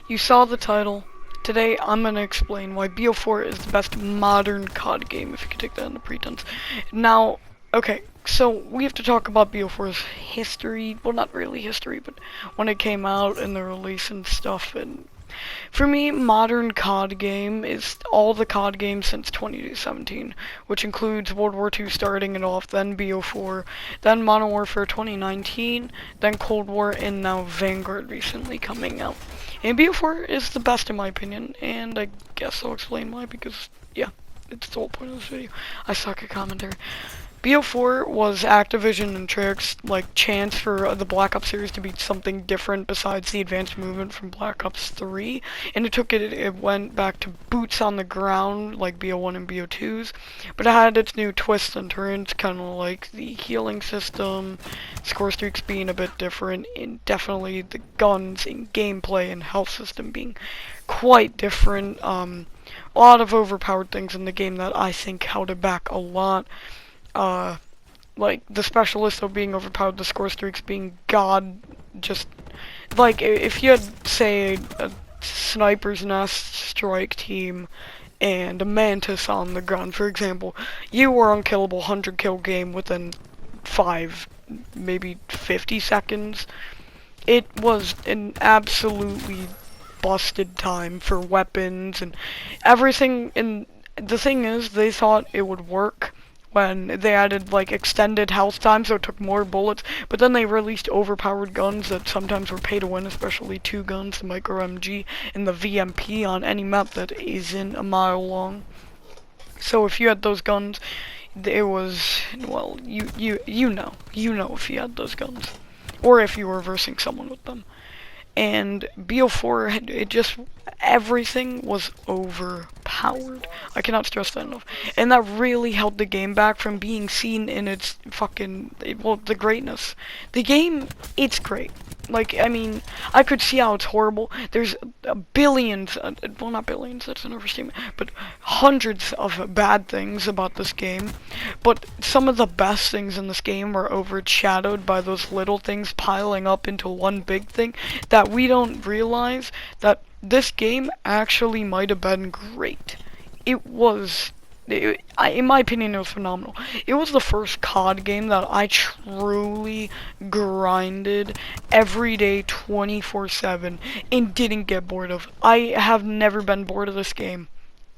You saw the title. Today I'm going to explain why BO4 is the best modern CoD game, if you could take that into pretense. Now, okay, so we have to talk about BO4's history. Well, not really history, but when it came out and the release and stuff. And for me, modern CoD game is all the CoD games since 2017, which includes World War II starting it off, then BO4, then Modern Warfare 2019, then Cold War, and now Vanguard recently coming out. And BO4 is the best in my opinion, and I guess I'll explain why, because, yeah, it's the whole point of this video. I suck at commentary. BO4 was Activision and Treyarch's chance for the Black Ops series to be something different besides the advanced movement from Black Ops 3, and it went back to boots on the ground like BO1 and BO2's, but it had its new twists and turns, kind of like the healing system, score streaks being a bit different, and definitely the guns and gameplay and health system being quite different. A lot of overpowered things in the game that I think held it back a lot. Like the specialist though being overpowered, the score streaks being god, just like if you had, say, a sniper's nest strike team and a mantis on the ground, for example, you were unkillable 100 kill game within 5, maybe 50 seconds. It was an absolutely busted time for weapons and everything, and the thing is, they thought it would work when they added extended health time, so it took more bullets, but then they released overpowered guns that sometimes were pay to win, especially two guns, the micro MG and the VMP on any map that isn't a mile long. So if you had those guns, it was, well, you know if you had those guns, or if you were versing someone with them. And BO4, it just, everything was overpowered. I cannot stress that enough. And that really held the game back from being seen in its fucking, well, the greatness. The game, it's great. I mean, I could see how it's horrible. There's billions, well, not billions, that's an overstatement, but hundreds of bad things about this game. But some of the best things in this game were overshadowed by those little things piling up into one big thing that we don't realize that this game actually might have been great. It was, in my opinion, it was phenomenal. It was the first CoD game that I truly grinded every day 24/7 and didn't get bored of. I have never been bored of this game.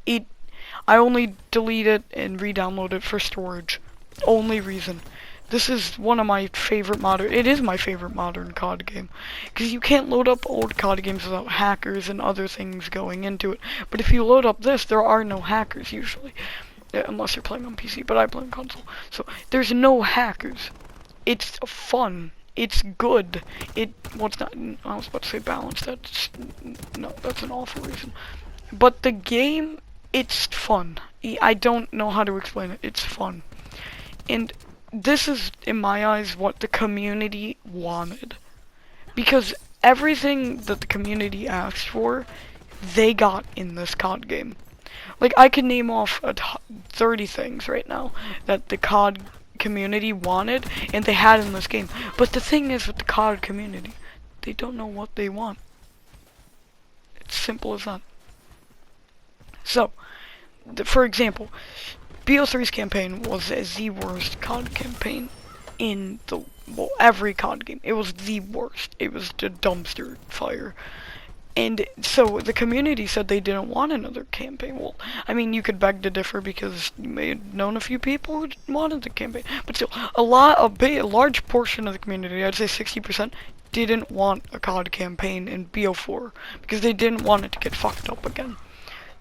I only delete it and re-download it for storage. Only reason. This is one of my favorite it is my favorite modern CoD game. Because you can't load up old CoD games without hackers and other things going into it. But if you load up this, there are no hackers usually. Unless you're playing on PC, but I play on console. So, there's no hackers. It's fun. It's good. Well, it's not, I was about to say balanced. No, that's an awful reason. But the game, it's fun. I don't know how to explain it. It's fun. And this is, in my eyes, what the community wanted. Because everything that the community asked for, they got in this CoD game. I could name off 30 things right now that the CoD community wanted, and they had in this game. But the thing is with the CoD community, they don't know what they want. It's simple as that. So, for example, BO3's campaign was the worst CoD campaign in every CoD game. It was the worst. It was the dumpster fire. And so the community said they didn't want another campaign. Well, I mean, you could beg to differ because you may have known a few people who wanted the campaign. But still, a large portion of the community, I'd say 60%, didn't want a CoD campaign in BO4 because they didn't want it to get fucked up again.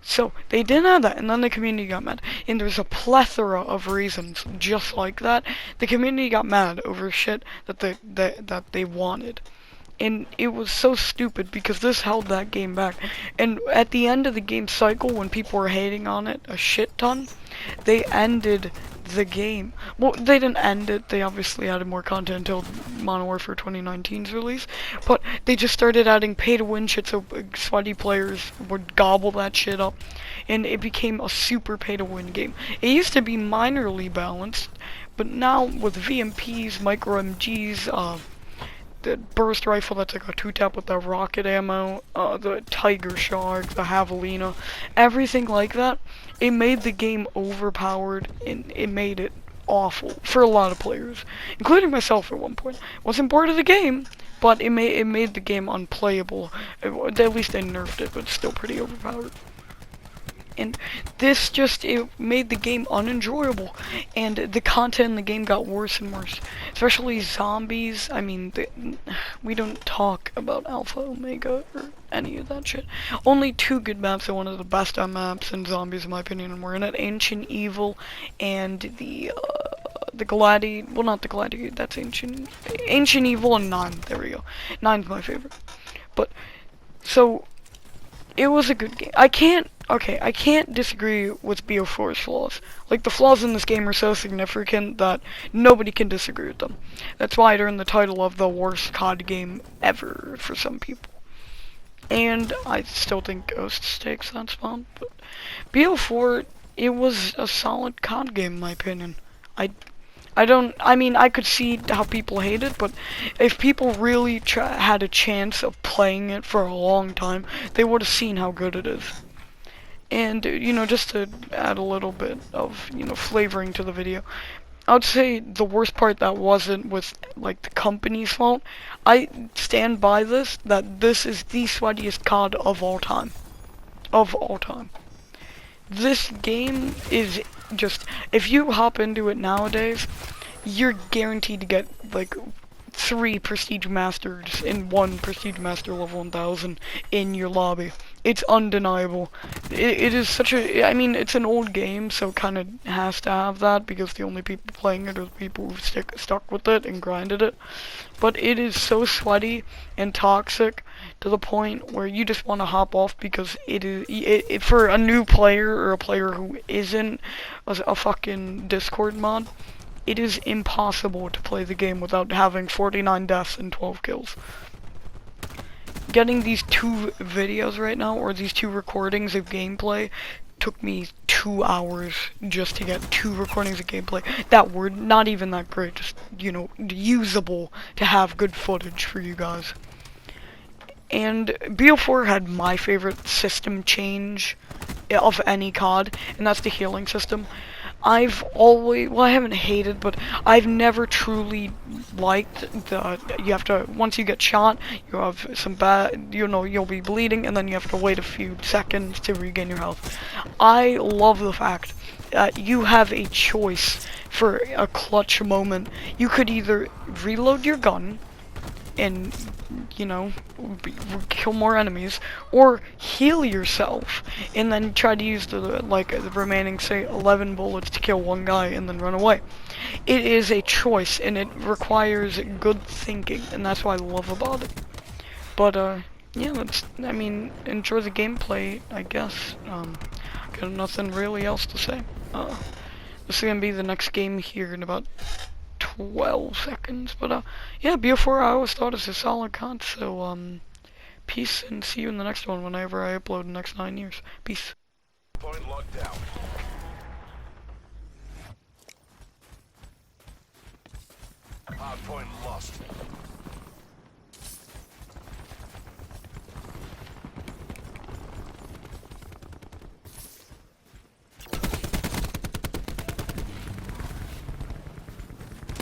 So, they didn't have that, and then the community got mad. And there's a plethora of reasons just like that. The community got mad over shit that they wanted. And it was so stupid because this held that game back. And at the end of the game cycle, when people were hating on it a shit ton, they ended the game. Well, they didn't end it. They obviously added more content until Modern Warfare 2019's release. But they just started adding pay-to-win shit so sweaty players would gobble that shit up. And it became a super pay-to-win game. It used to be minorly balanced, but now with VMPs, micro MGs, the burst rifle that's like a 2-tap with the rocket ammo, the Tiger Shark, the Javelina, everything like that. It made the game overpowered, and it made it awful for a lot of players, including myself at one point. Wasn't bored of the game, but it made the game unplayable. At least they nerfed it, but it's still pretty overpowered. And this it made the game unenjoyable, and the content in the game got worse and worse. Especially zombies. I mean, we don't talk about Alpha, Omega, or any of that shit. Only 2 good maps are one of the best maps in zombies, in my opinion, and we're in it. Ancient Evil and the Gladiator. Well, not the Gladiator. That's Ancient Evil and 9. There we go. 9's my favorite. But so it was a good game. I can't disagree with BO4's flaws. Like, the flaws in this game are so significant that nobody can disagree with them. That's why it earned the title of the worst COD game ever for some people. And I still think Ghosts takes that spot, but BO4, it was a solid COD game in my opinion. I mean, I could see how people hate it, but if people really had a chance of playing it for a long time, they would have seen how good it is. And, you know, just to add a little bit of, you know, flavoring to the video, I would say the worst part that wasn't was, like, the company's fault. I stand by this, that this is the sweatiest COD of all time. Of all time. This game is just, if you hop into it nowadays, you're guaranteed to get, like, 3 Prestige Masters in 1 Prestige Master level 1000 in your lobby. It's undeniable. It is such a, I mean, it's an old game, so it kind of has to have that, because the only people playing it are the people who stuck with it and grinded it. But it is so sweaty and toxic to the point where you just want to hop off, because it for a new player or a player who isn't a fucking Discord mod, it is impossible to play the game without having 49 deaths and 12 kills. Getting these 2 videos right now, or these 2 recordings of gameplay, took me 2 hours just to get 2 recordings of gameplay that were not even that great, just, you know, usable to have good footage for you guys. And BO4 had my favorite system change of any COD, and that's the healing system. I've always, well, I haven't hated, but I've never truly liked you have to, once you get shot, you have some bad, you know, you'll be bleeding, and then you have to wait a few seconds to regain your health. I love the fact that you have a choice for a clutch moment. You could either reload your gun and, you know, kill more enemies, or heal yourself and then try to use the remaining, say, 11 bullets to kill 1 guy and then run away. It is a choice, and it requires good thinking, and that's what I love about it. But yeah, I mean, enjoy the gameplay, I guess. Got nothing really else to say. This is gonna be the next game here in about 12 seconds, but yeah, BO4 I always thought is a solid COD, so peace, and see you in the next one whenever I upload in the next 9 years. Peace. Point locked down. Hard point lost.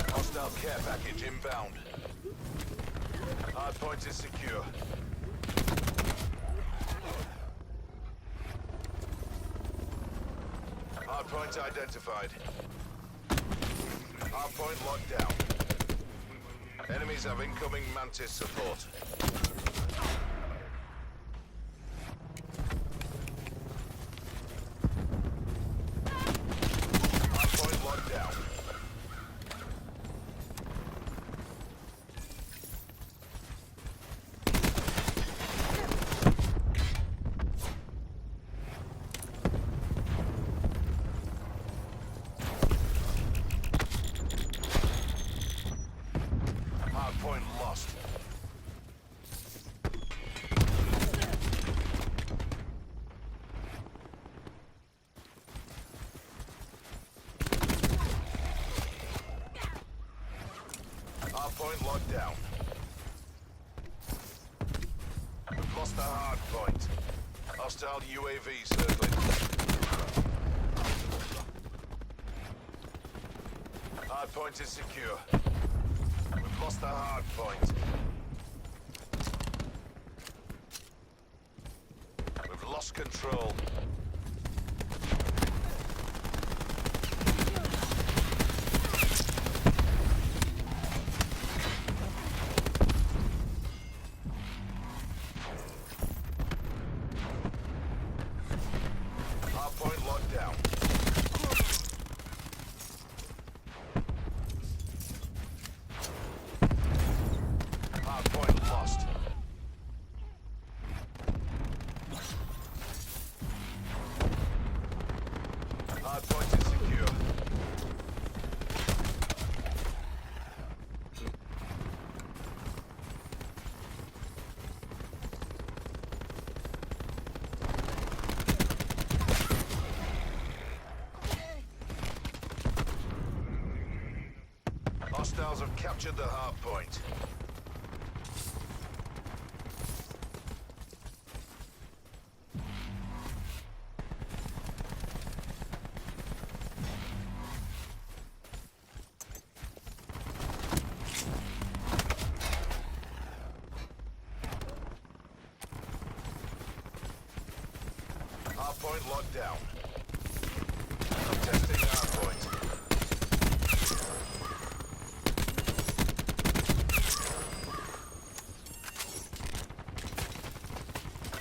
Hostile care package inbound. Hard point is secure. Hard point identified. Hard point locked down. Enemies have incoming Mantis support. Hard point locked down. Hard point lost. Hard point locked down. lost the hard point. Hostile UAV circling. Hard point is secure. We've lost the hard point. We've lost control. Hard point locked down. Hard point lost. Hard point is secure. Hostiles have captured the hard point. Hard point locked down. I'm testing hard point.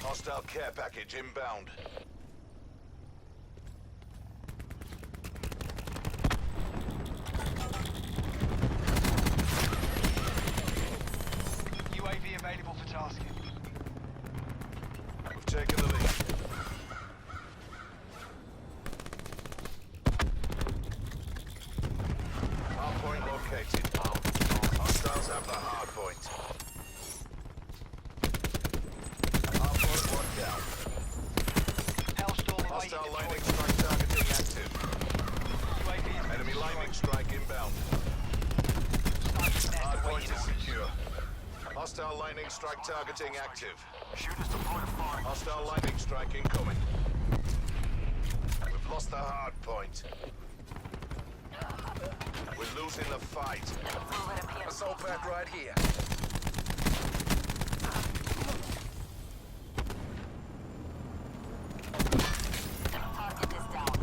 Hostile care package inbound. UAV available for tasking. We've taken the lead. Hard point located. Hostiles have the hard point. Hard point locked down. Hellstorm awaiting Hostile lightning deployment. strike targeting active. UAV is Enemy destroyed. lightning strike inbound. Sniper's nest Hard point awaiting is orders. secure. Hostile lightning strike targeting active. Shooters deployed fire. Hostile lightning strike incoming. We've lost the hard point. We're losing the fight. Assault pack right here. Target is down.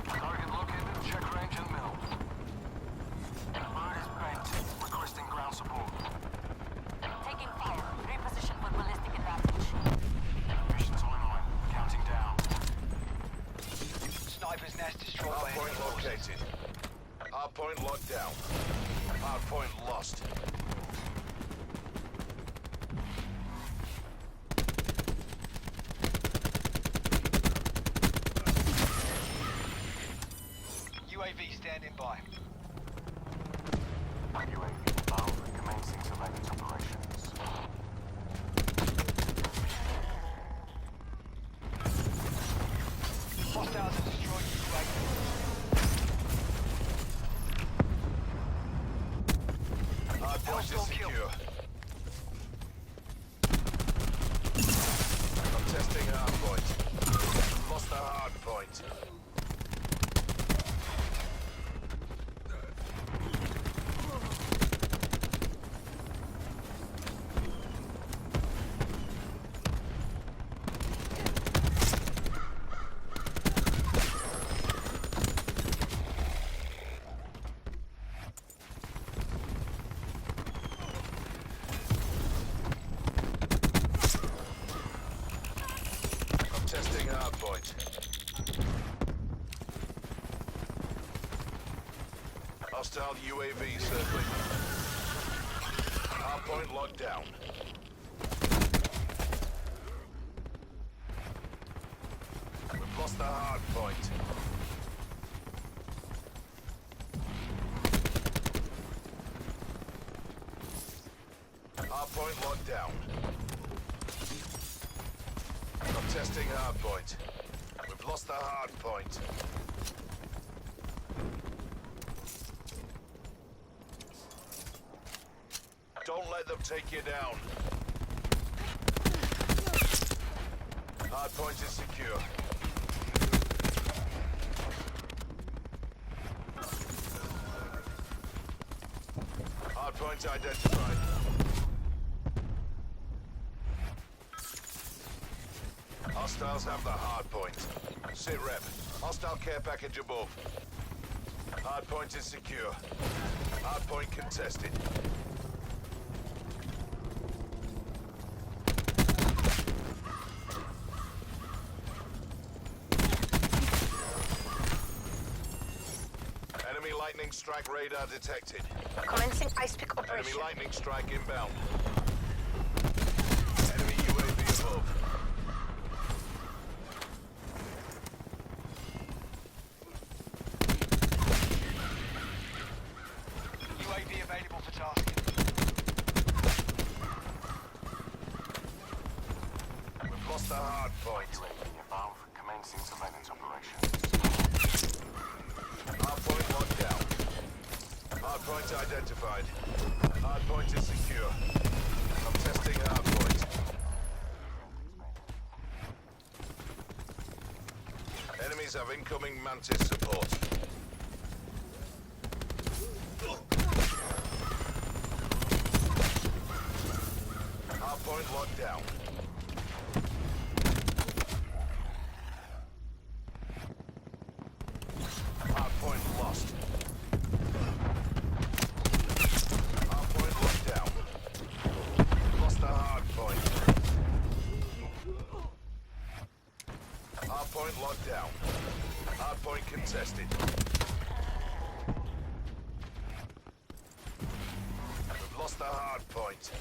Target located, check range and middle. Bird is bent, requesting ground support. Taking fire. Reposition for ballistic advantage. Missions online, counting down. Sniper's nest destroyed by Hard point enemy forces. located. Hard point locked down. Hard point lost. UAV standing by. UAV inbound and commencing surveillance operations. Hostiles have destroyed UAV. Hard point is Hostile kill. secure. I'm testing hard point. Lost the hard point. I'm testing hard point. Hostile UAV circling. Hard point locked down. We've lost the hard point. Hard point locked down. I'm testing hard point. We've lost the hard point. Don't let them take you down. Hard point is secure. Hard point identified. Hostiles have the hard point. Sit rep. Hostile care package above. Hard point is secure. Hard point contested. Enemy lightning strike radar detected. Commencing ice pick Enemy operation. lightning strike inbound. Enemy UAV above. UAV available for tasking. We've lost the hard point. UAV above, commencing surveillance operations. Hard point locked down. Hard point identified. Hard point is secure. I'm testing hard point. Enemies have incoming Mantis support. Hard point locked down. Hard point lost. Hard point locked down. Lost the hard point. Hard point locked down. Hard point contested. We've lost the hard point.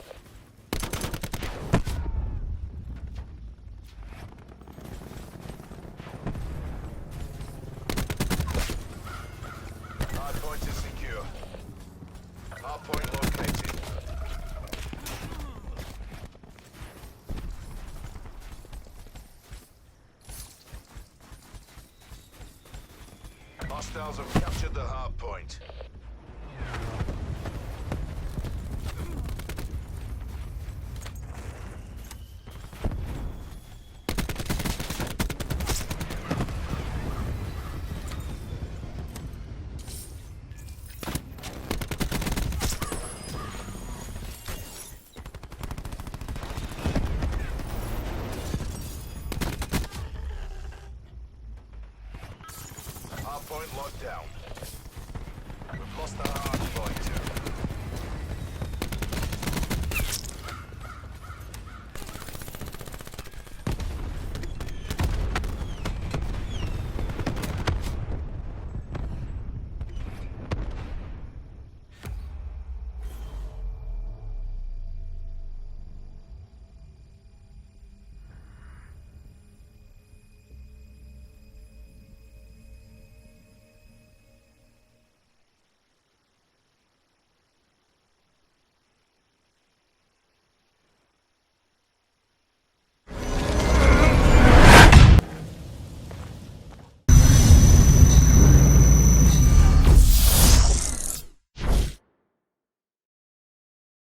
Hard point is secure. Hard point located. Hostiles have captured the hard